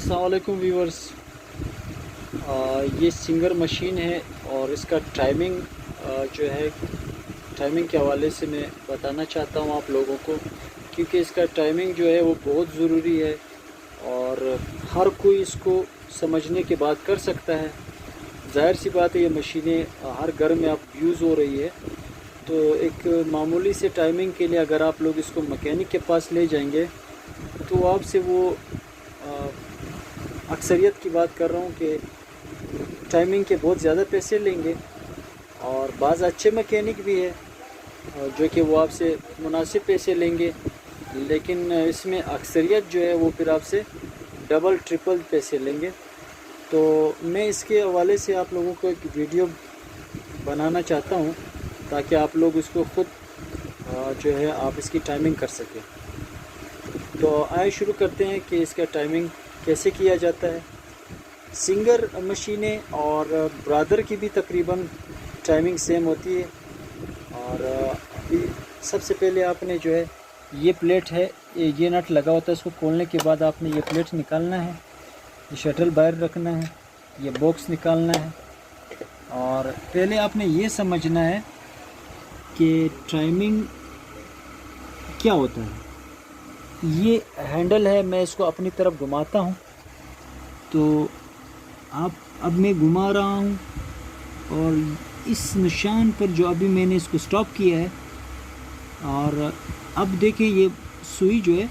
अस्सलाम वालेकुम व्यूअर्स। ये सिंगर मशीन है और इसका टाइमिंग जो है टाइमिंग के हवाले से मैं बताना चाहता हूँ आप लोगों को, क्योंकि इसका टाइमिंग जो है वो बहुत ज़रूरी है और हर कोई इसको समझने के बाद कर सकता है। ज़ाहिर सी बात है, ये मशीनें हर घर में अब यूज़ हो रही है, तो एक मामूली से टाइमिंग के लिए अगर आप लोग इसको मैकेनिक के पास ले जाएंगे तो आपसे वो अक्सरियत की बात कर रहा हूँ कि टाइमिंग के बहुत ज़्यादा पैसे लेंगे। और बाज़ अच्छे मैकेनिक भी है जो कि वो आपसे मुनासिब पैसे लेंगे, लेकिन इसमें अक्सरियत जो है वो फिर आपसे डबल ट्रिपल पैसे लेंगे। तो मैं इसके हवाले से आप लोगों को एक वीडियो बनाना चाहता हूँ ताकि आप लोग इसको ख़ुद जो है आप इसकी टाइमिंग कर सकें। तो आइए शुरू करते हैं कि इसका टाइमिंग कैसे किया जाता है। सिंगर मशीनें और ब्रादर की भी तकरीबन टाइमिंग सेम होती है। और अभी सबसे पहले आपने जो है ये प्लेट है, ये नट लगा होता है, इसको खोलने के बाद आपने ये प्लेट निकालना है, ये शटल बाहर रखना है, ये बॉक्स निकालना है। और पहले आपने ये समझना है कि टाइमिंग क्या होता है। ये हैंडल है, मैं इसको अपनी तरफ घुमाता हूँ तो अब मैं घुमा रहा हूँ और इस निशान पर जो अभी मैंने इसको स्टॉप किया है, और अब देखें ये सुई जो है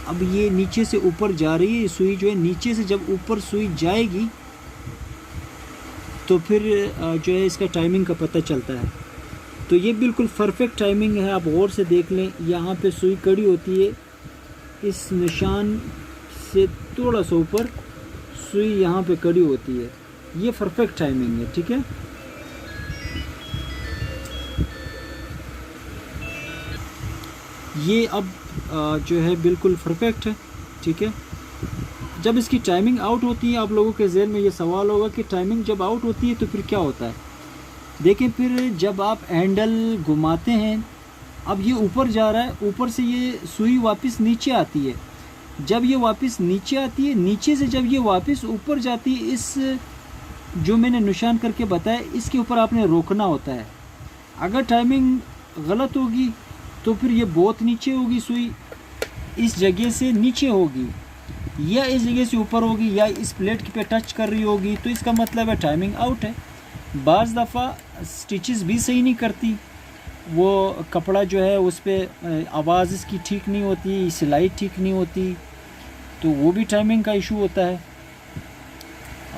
अब ये नीचे से ऊपर जा रही है। ये सुई जो है नीचे से जब ऊपर सुई जाएगी तो फिर जो है इसका टाइमिंग का पता चलता है। तो ये बिल्कुल परफेक्ट टाइमिंग है, आप गौर से देख लें। यहाँ पे सुई कड़ी होती है, इस निशान से थोड़ा सा ऊपर सुई यहाँ पे कड़ी होती है। ये परफेक्ट टाइमिंग है, ठीक है। ये अब जो है बिल्कुल परफेक्ट है, ठीक है। जब इसकी टाइमिंग आउट होती है, आप लोगों के ज़हन में ये सवाल होगा कि टाइमिंग जब आउट होती है तो फिर क्या होता है। देखें, फिर जब आप हैंडल घुमाते हैं, अब ये ऊपर जा रहा है, ऊपर से ये सुई वापस नीचे आती है। जब ये वापस नीचे आती है, नीचे से जब ये वापस ऊपर जाती है, इस जो मैंने निशान करके बताया इसके ऊपर आपने रोकना होता है। अगर टाइमिंग गलत होगी तो फिर ये बहुत नीचे होगी, सुई इस जगह से नीचे होगी या इस जगह से ऊपर होगी या इस प्लेट पे टच कर रही होगी, तो इसका मतलब है टाइमिंग आउट है। बाज़ दफ़ा स्टिचेस भी सही नहीं करती, वो कपड़ा जो है उस पर आवाज़ इसकी ठीक नहीं होती, सिलाई ठीक नहीं होती, तो वो भी टाइमिंग का इशू होता है।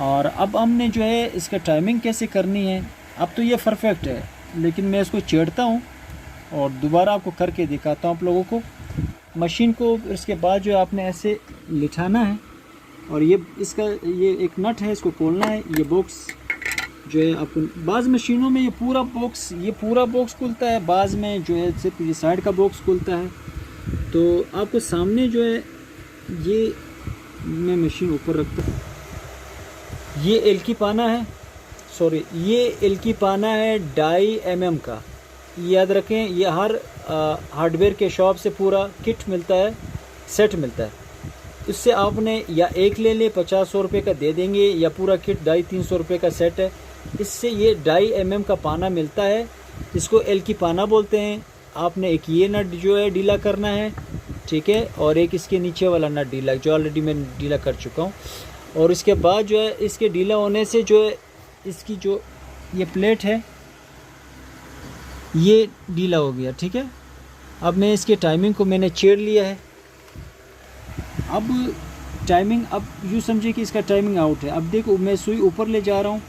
और अब हमने जो है इसका टाइमिंग कैसे करनी है। अब तो ये परफेक्ट है, लेकिन मैं इसको छेड़ता हूँ और दोबारा आपको करके दिखाता हूँ आप लोगों को। मशीन को इसके बाद जो है आपने ऐसे लिटाना है और ये इसका ये एक नट है, इसको खोलना है। ये बॉक्स जो है आपको बाज़ मशीनों में ये पूरा बॉक्स खुलता है, बाज़ में जो है सिर्फ ये साइड का बॉक्स खुलता है। तो आपको सामने जो है ये मैं मशीन ऊपर रखता हूँ। ये एलकी पाना है, ये एलकी पाना है 2.5 mm का। याद रखें, ये हर हार्डवेयर के शॉप से पूरा किट मिलता है, सेट मिलता है। इससे आपने या एक ले लें, 50-100 रुपये का दे देंगे, या पूरा किट 250-300 रुपये का सेट है। इससे ये 2.5 mm का पाना मिलता है, इसको एलकी पाना बोलते हैं। आपने एक ये नट जो है ढीला करना है, ठीक है, और एक इसके नीचे वाला नट ढीला, जो ऑलरेडी मैं ढीला कर चुका हूँ। और इसके बाद जो है इसके ढीला होने से जो है इसकी जो ये प्लेट है ये ढीला हो गया, ठीक है। अब मैं इसके टाइमिंग को मैंने छेड़ लिया है। अब टाइमिंग, अब यूँ समझिए कि इसका टाइमिंग आउट है। अब देखो, मैं सुई ऊपर ले जा रहा हूँ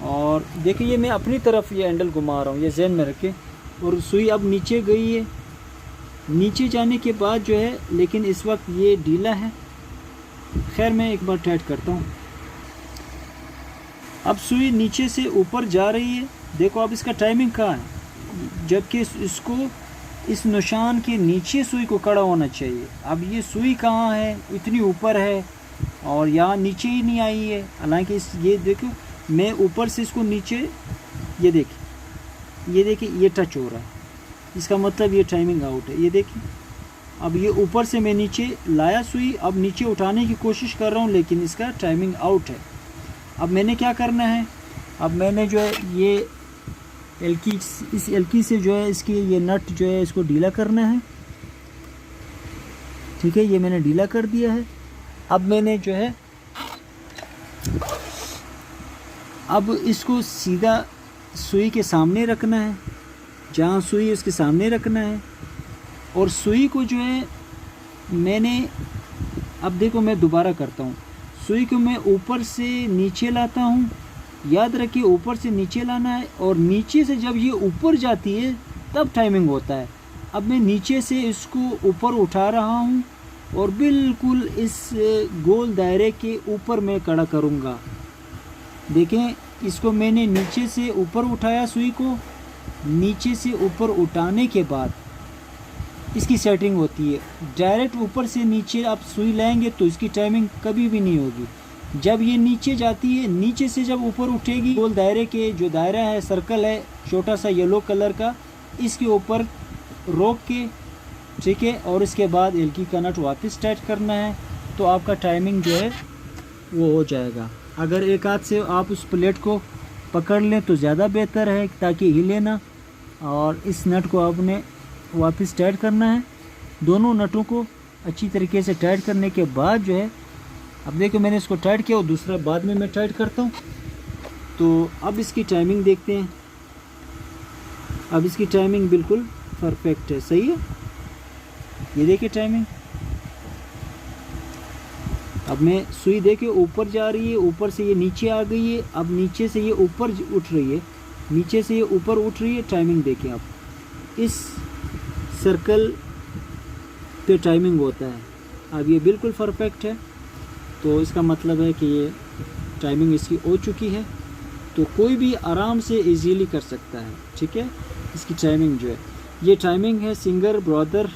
और देखिए ये मैं अपनी तरफ ये हैंडल घुमा रहा हूँ, ये ज़हन में रखें। और सुई अब नीचे गई है, नीचे जाने के बाद जो है, लेकिन इस वक्त ये ढीला है। खैर मैं एक बार टाइट करता हूँ। अब सुई नीचे से ऊपर जा रही है। देखो अब इसका टाइमिंग कहाँ है, जबकि इसको इस निशान के नीचे सुई को कड़ा होना चाहिए। अब ये सुई कहाँ है, इतनी ऊपर है और यहाँ नीचे ही नहीं आई है। हालांकि ये देखो, मैं ऊपर से इसको नीचे, ये देखिए ये टच हो रहा है, इसका मतलब ये टाइमिंग आउट है। ये देखिए अब ये ऊपर से मैं नीचे लाया सुई, अब नीचे उठाने की कोशिश कर रहा हूँ लेकिन इसका टाइमिंग आउट है। अब मैंने क्या करना है, अब मैंने जो है ये एल्की, इस एल्की से जो है इसकी ये नट जो है इसको ढीला करना है। ठीक है, ये मैंने ढीला कर दिया है। अब मैंने जो है अब इसको सीधा सुई के सामने रखना है, जहाँ सुई उसके सामने रखना है। और सुई को जो है मैंने, अब देखो मैं दोबारा करता हूँ, सुई को मैं ऊपर से नीचे लाता हूँ, याद रखिए ऊपर से नीचे लाना है, और नीचे से जब ये ऊपर जाती है तब टाइमिंग होता है। अब मैं नीचे से इसको ऊपर उठा रहा हूँ और बिल्कुल इस गोल दायरे के ऊपर मैं कड़ा करूँगा। देखें, इसको मैंने नीचे से ऊपर उठाया, सुई को नीचे से ऊपर उठाने के बाद इसकी सेटिंग होती है। डायरेक्ट ऊपर से नीचे आप सुई लाएंगे तो इसकी टाइमिंग कभी भी नहीं होगी। जब ये नीचे जाती है, नीचे से जब ऊपर उठेगी, गोल दायरे के जो दायरा है, सर्कल है छोटा सा येलो कलर का, इसके ऊपर रोक के, ठीक है, और इसके बाद एल्की का नट वापस टाइट करना है, तो आपका टाइमिंग जो है वो हो जाएगा। अगर एक हाथ से आप उस प्लेट को पकड़ लें तो ज़्यादा बेहतर है ताकि हिले ना, और इस नट को आपने वापस टाइट करना है। दोनों नटों को अच्छी तरीके से टाइट करने के बाद जो है, अब देखो मैंने इसको टाइट किया और दूसरा बाद में मैं टाइट करता हूँ। तो अब इसकी टाइमिंग देखते हैं। अब इसकी टाइमिंग बिल्कुल परफेक्ट है, सही है। ये देखिए टाइमिंग। अब मैं सुई देखे ऊपर जा रही है, ऊपर से ये नीचे आ गई है, अब नीचे से ये ऊपर उठ रही है, नीचे से ये ऊपर उठ रही है। टाइमिंग देखें आप, इस सर्कल पे टाइमिंग होता है। अब ये बिल्कुल परफेक्ट है, तो इसका मतलब है कि ये टाइमिंग इसकी हो चुकी है, तो कोई भी आराम से इजीली कर सकता है। ठीक है, इसकी टाइमिंग जो है, ये टाइमिंग है सिंगर ब्रदर